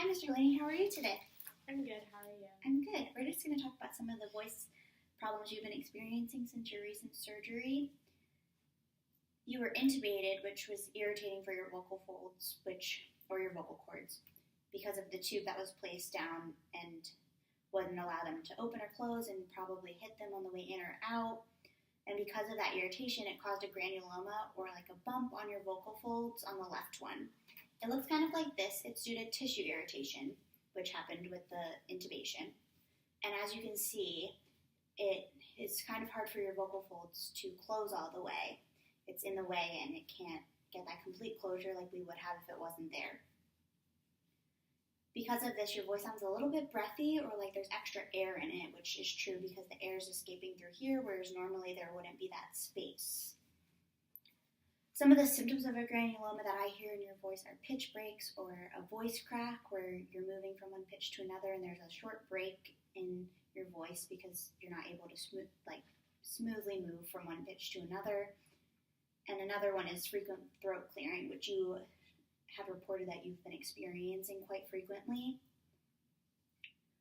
Hi, Mr. Laney. How are you today? I'm good. How are you? I'm good. We're just going to talk about some of the voice problems you've been experiencing since your recent surgery. You were intubated, which was irritating for your vocal folds, or your vocal cords, because of the tube that was placed down and wouldn't allow them to open or close and probably hit them on the way in or out. And because of that irritation, it caused a granuloma, or like a bump on your vocal folds on the left one. It looks kind of like this. It's due to tissue irritation, which happened with the intubation. And as you can see, it is kind of hard for your vocal folds to close all the way. It's in the way and it can't get that complete closure like we would have if it wasn't there. Because of this, your voice sounds a little bit breathy, or like there's extra air in it, which is true because the air is escaping through here, whereas normally there wouldn't be that space. Some of the symptoms of a granuloma that I hear in your voice are pitch breaks or a voice crack where you're moving from one pitch to another and there's a short break in your voice because you're not able to smoothly move from one pitch to another. And another one is frequent throat clearing, which you have reported that you've been experiencing quite frequently.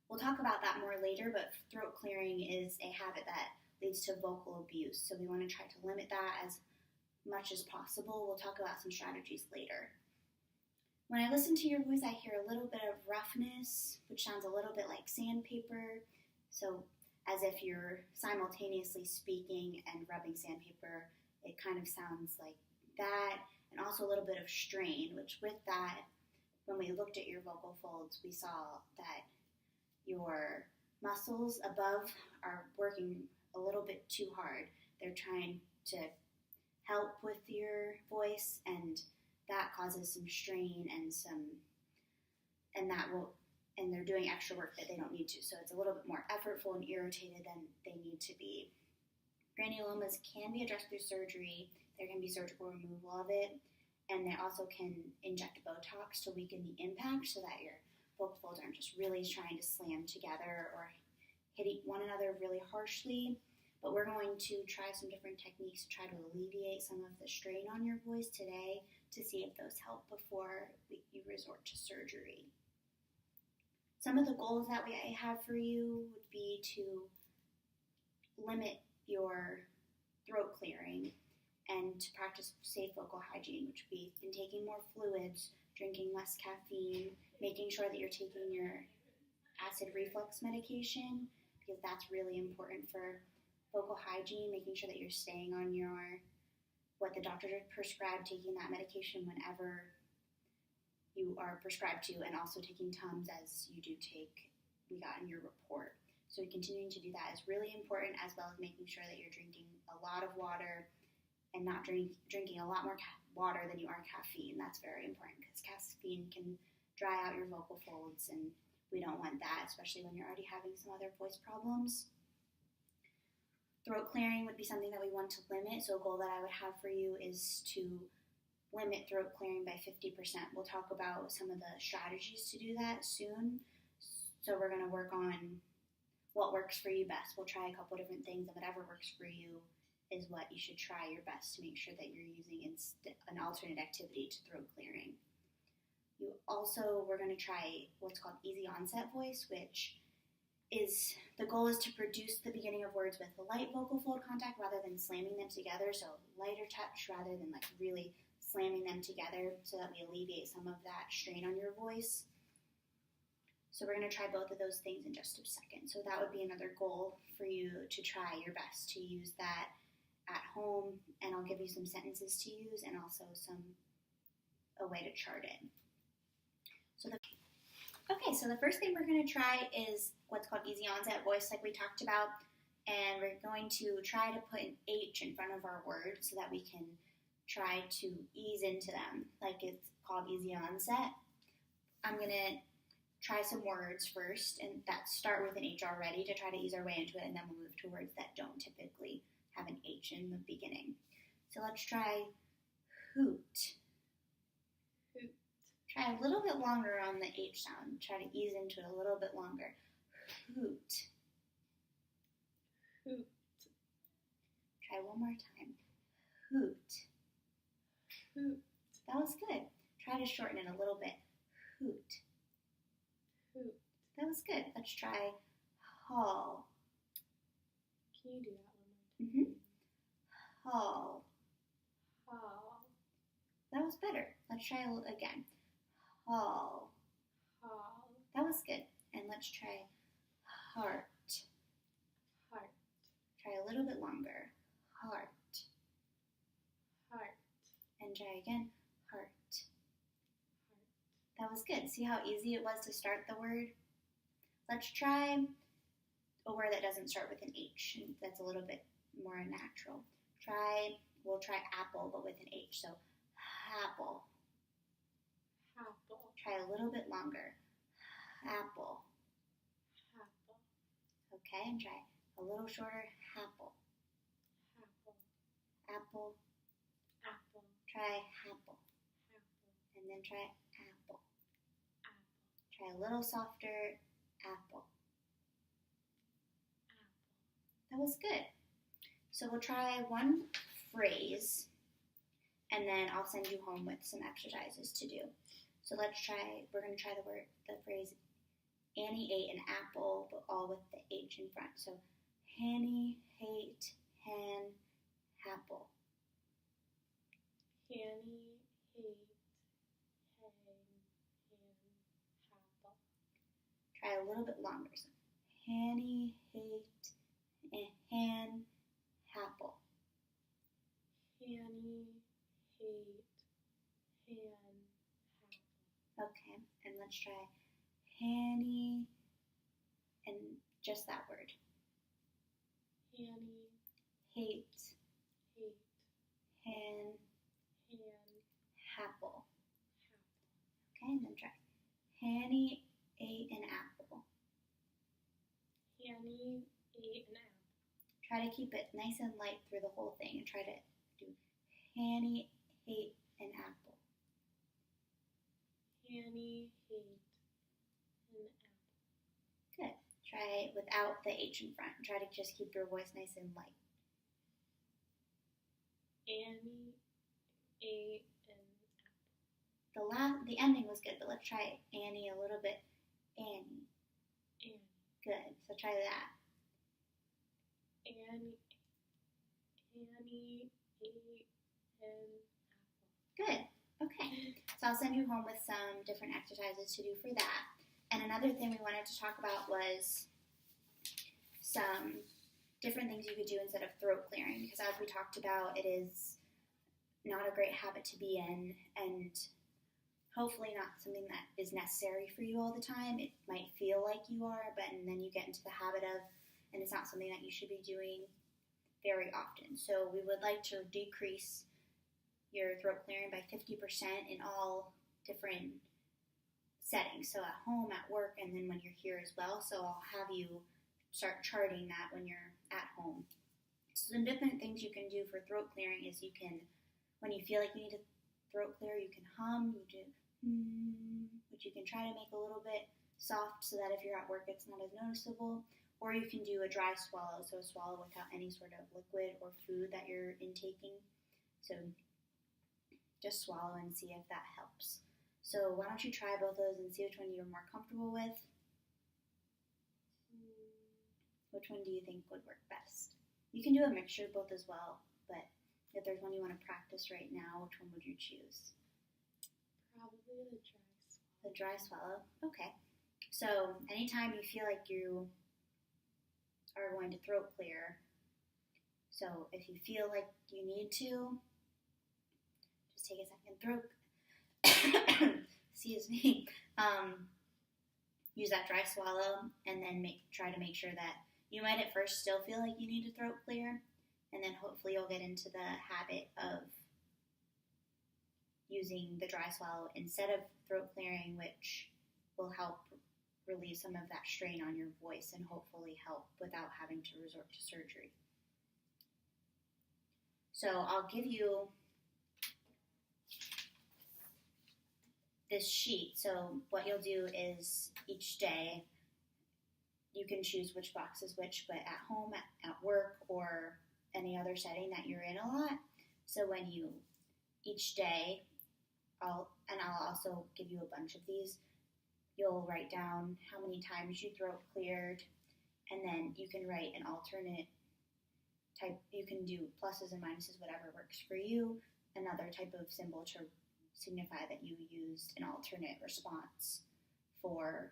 We'll talk about that more later, but throat clearing is a habit that leads to vocal abuse, so we want to try to limit that as much as possible. We'll talk about some strategies later. When I listen to your voice, I hear a little bit of roughness, which sounds a little bit like sandpaper, so as if you're simultaneously speaking and rubbing sandpaper. It kind of sounds like that. And also a little bit of strain, which with that, when we looked at your vocal folds, we saw that your muscles above are working a little bit too hard. They're trying to help with your voice, and that causes some strain and they're doing extra work that they don't need to. So it's a little bit more effortful and irritated than they need to be. Granulomas can be addressed through surgery. There can be surgical removal of it, and they also can inject Botox to weaken the impact so that your vocal folds aren't just really trying to slam together or hit one another really harshly. But we're going to try some different techniques to try to alleviate some of the strain on your voice today to see if those help before you resort to surgery. Some of the goals that I have for you would be to limit your throat clearing and to practice safe vocal hygiene, which would be in taking more fluids, drinking less caffeine, making sure that you're taking your acid reflux medication, because that's really important for vocal hygiene, making sure that you're staying on what the doctor prescribed, taking that medication whenever you are prescribed to, and also taking Tums as you do we got in your report. So continuing to do that is really important, as well as making sure that you're drinking a lot of water and not drinking a lot more water than you are caffeine. That's very important because caffeine can dry out your vocal folds, and we don't want that, especially when you're already having some other voice problems. Throat clearing would be something that we want to limit, so a goal that I would have for you is to limit throat clearing by 50%. We'll talk about some of the strategies to do that soon. So we're going to work on what works for you best. We'll try a couple different things, and whatever works for you is what you should try your best to make sure that you're using an alternate activity to throat clearing. We're going to try what's called easy onset voice, which is, the goal is to produce the beginning of words with light vocal fold contact rather than slamming them together, so lighter touch rather than like really slamming them together, so that we alleviate some of that strain on your voice. So we're going to try both of those things in just a second. So that would be another goal for you to try your best to use that at home, and I'll give you some sentences to use and also a way to chart it. So the first thing we're going to try is what's called easy onset voice, like we talked about, and we're going to try to put an H in front of our words so that we can try to ease into them, like it's called easy onset. I'm going to try some words first, and that start with an H already to try to ease our way into it, and then we'll move to words that don't typically have an H in the beginning. So let's try hoot. Hoot. Try a little bit longer on the H sound. Try to ease into it a little bit longer. Hoot. Hoot. Try one more time. Hoot. Hoot. That was good. Try to shorten it a little bit. Hoot. was good. Let's try haul. Can you do that one more time? Mm-hmm. Haul. Haul. That was better. Let's try again. Haul. Haul. That was good. And let's try heart. Heart. Try a little bit longer. Heart. Heart. And try again. Heart. Heart. That was good. See how easy it was to start the word? Let's try a word that doesn't start with an H. That's a little bit more natural. We'll try apple, but with an H. So, apple. Apple. Try a little bit longer. Apple. Apple. Okay, and try a little shorter. Apple. Apple. Apple. Apple. Try apple. Apple. And then try apple. Apple. Try a little softer. Apple. Apple. That was good. So we'll try one phrase, and then I'll send you home with some exercises to do. So we're going to try the phrase, Annie ate an apple, but all with the H in front. So, Hanny ate hen apple. Hanny ate apple. Try a little bit longer. So, Hanny ate hen apple. Hanny ate apple. Okay, and let's try Hanny, and just that word. Hanny Hate ate hen apple. apple. Okay, and then try Hanny ate an apple. Hanny ate an apple. Try to keep it nice and light through the whole thing, and try to do Hanny ate an apple. Hanny ate an apple. Good. Try it without the H in front. Try to just keep your voice nice and light. Annie ate an apple. The ending was good, but let's try Annie a little bit. Annie. Annie. Good. So try that. Annie ate an apple. Good. Okay. So I'll send you home with some different exercises to do for that. And another thing we wanted to talk about was some different things you could do instead of throat clearing, because as we talked about, it is not a great habit to be in, and hopefully not something that is necessary for you all the time. It might feel like you are, but and then you get into the habit of, and it's not something that you should be doing very often. So we would like to decrease your throat clearing by 50% in all different settings. So at home, at work, and then when you're here as well. So I'll have you start charting that when you're at home. So some different things you can do for throat clearing is you can, when you feel like you need to throat clear, you can hum, you do which you can try to make a little bit soft so that if you're at work it's not as noticeable. Or you can do a dry swallow, so a swallow without any sort of liquid or food that you're intaking. So just swallow and see if that helps. So why don't you try both those and see which one you're more comfortable with? Which one do you think would work best? You can do a mixture of both as well, but if there's one you want to practice right now, which one would you choose? Probably the dry swallow. The dry swallow? Okay. So anytime you feel like you are going to throat clear, so if you feel like you need to, just take a second, excuse me, use that dry swallow, and then try to make sure that you might at first still feel like you need to throat clear, and then hopefully you'll get into the habit of using the dry swallow instead of throat clearing, which will help relieve some of that strain on your voice and hopefully help without having to resort to surgery. So I'll give you this sheet. So what you'll do is each day you can choose which box is which, but at home, at work, or any other setting that you're in a lot. So when you, each day, I'll also give you a bunch of these. you'll write down how many times you throat cleared, and then you can write an alternate type. You can do pluses and minuses, whatever works for you, another type of symbol to signify that you used an alternate response for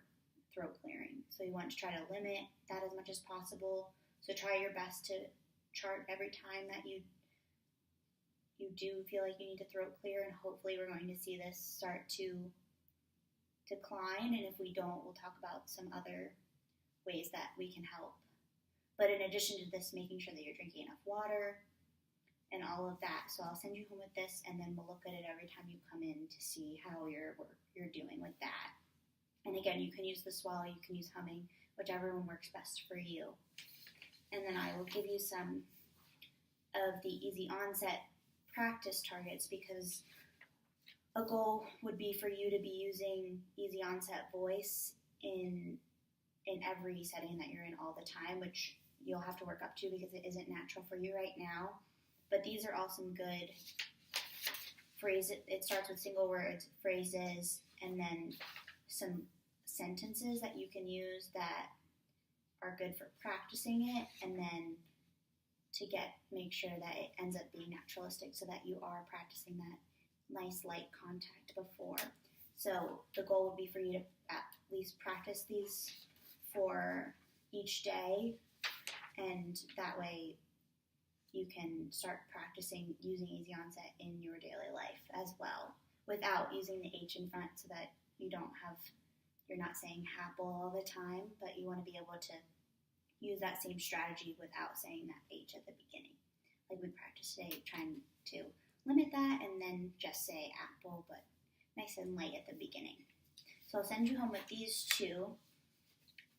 throat clearing. So you want to try to limit that as much as possible. So try your best to chart every time that you do feel like you need to throat clear, and hopefully we're going to see this start to decline. And if we don't, we'll talk about some other ways that we can help. But in addition to this, making sure that you're drinking enough water and all of that. So I'll send you home with this, and then we'll look at it every time you come in to see how you're doing with that. And again, you can use the swallow, you can use humming, whichever one works best for you. And then I will give you some of the easy onset practice targets, because a goal would be for you to be using easy onset voice in every setting that you're in all the time, which you'll have to work up to because it isn't natural for you right now. But these are all some good phrases. It starts with single words, phrases, and then some sentences that you can use that are good for practicing it, and then to make sure that it ends up being naturalistic so that you are practicing that nice light contact before. So the goal would be for you to at least practice these for each day, and that way you can start practicing using easy onset in your daily life as well, without using the H in front, so that you're not saying Happle all the time, but you want to be able to use that same strategy without saying that H at the beginning. Like we practiced today, trying to limit that and then just say apple, but nice and light at the beginning. So I'll send you home with these two,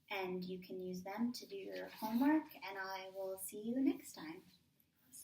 and you can use them to do your homework, and I will